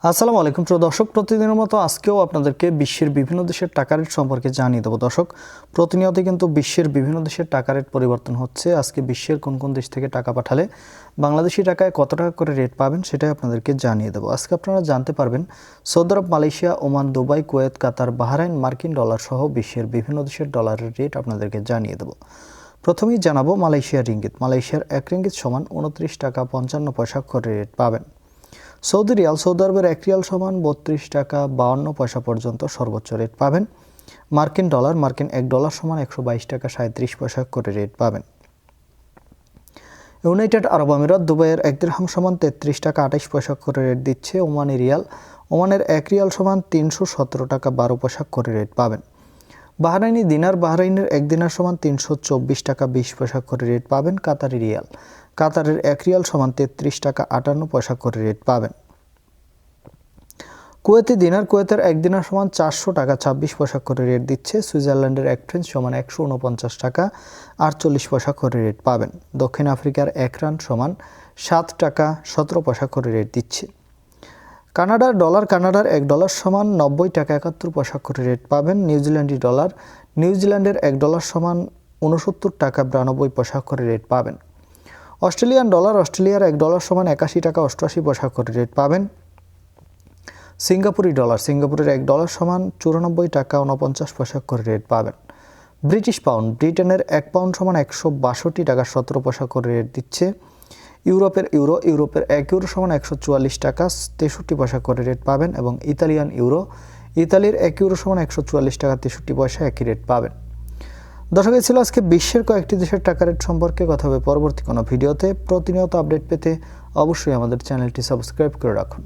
আসসালামু আলাইকুম প্রিয় দর্শক, প্রতিদিনের মতো আজকেও আপনাদেরকে বিশ্বের বিভিন্ন দেশের টাকা রেট সম্পর্কে জানিয়ে দেবো। দর্শক, প্রতিনিয়ত কিন্তু বিশ্বের বিভিন্ন দেশের টাকা রেট পরিবর্তন হচ্ছে। আজকে বিশ্বের কোন কোন দেশ থেকে টাকা পাঠালে বাংলাদেশি টাকায় কত টাকা করে রেট পাবেন সেটাই আপনাদেরকে জানিয়ে দেবো। আজকে আপনারা জানতে পারবেন সৌদি আরব, মালয়েশিয়া, ওমান, দুবাই, কুয়েত, কাতার, বাহরাইন, মার্কিন ডলার সহ বিশ্বের বিভিন্ন দেশের ডলারের রেট আপনাদেরকে জানিয়ে দেবো। প্রথমেই জানাবো মালয়েশিয়ার রিঙ্গিত। মালয়েশিয়ার 1 রিঙ্গিত সমান 29 টাকা 55 পয়সা করে রেট পাবেন। সৌদি রিয়াল, সৌদি আরবের 1 রিয়াল সমান 32 টাকা 52 পয়সা পর্যন্ত সর্বোচ্চ রেট পাবেন। মার্কিন ডলার, মার্কিন 1 ডলার সমান 122 টাকা 37 পয়সা করে রেট পাবেন। ইউনাইটেড আরব আমিরাত, দুবাইয়ের 1 দিরহাম সমান 33 টাকা 28 পয়সা করে রেট দিচ্ছে। ওমানি রিয়াল, ওমানের 1 রিয়াল সমান 317 টাকা 12 পয়সা করে রেট পাবেন। বাহরাইনি দিনার, বাহরাইনের 1 দিনার সমান 324 টাকা 20 পয়সা করে রেট পাবেন। কাতারি রিয়াল, কাতারের 1 রিয়াল সমান 33 টাকা 58 পয়সা করে রেট পাবেন। কুয়েতি দিনার, কুয়েতের 1 দিনার সমান 400 টাকা 26 পয়সা করে রেট দিচ্ছে। সুইজারল্যান্ডের 1 ফ্রেঞ্চ সমান 149 টাকা 48 পয়সা করে রেট পাবেন। দক্ষিণ আফ্রিকার 1 রান সমান 7 টাকা 17 পয়সা করে রেট দিচ্ছে। কানাডার ডলার, কানাডার 1 ডলার সমান 90 টাকা 71 পয়সা করে রেট পাবেন। নিউজিল্যান্ডি ডলার, নিউজিল্যান্ডের 1 ডলার সমান 69 টাকা 92 পয়সা করে রেট পাবেন। অস্ট্রেলিয়ান ডলার, অস্ট্রেলিয়ার 1 ডলার সমান 81 টাকা 88 পয়সা করে রেট পাবেন। সিঙ্গাপুরি ডলার, সিঙ্গাপুরের 1 ডলার সমান 94 টাকা 49 পয়সা করে রেট পাবেন। ব্রিটিশ পাউন্ড, ব্রিটেনের 1 পাউন্ড সমান 162 টাকা 17 পয়সা করে রেট দিচ্ছে। ইউরোপের ইউরো, ইউরোপের 1 ইউরো সমান 144 টাকা 63 পয়সা করে রেট পাবেন। এবং ইতালিয়ান ইউরো, ইতালির 1 ইউরো সমান 144 টাকা 63 পয়সা একই রেট পাবেন। দর্শক, এই ছিল আজকে বিশ্বের কয়েকটি দেশের টাকা রেট সম্পর্কে কথা হবে পরবর্তী কোনো ভিডিওতে। প্রতিনিয়ত আপডেট পেতে অবশ্যই আমাদের চ্যানেলটি সাবস্ক্রাইব করে রাখুন।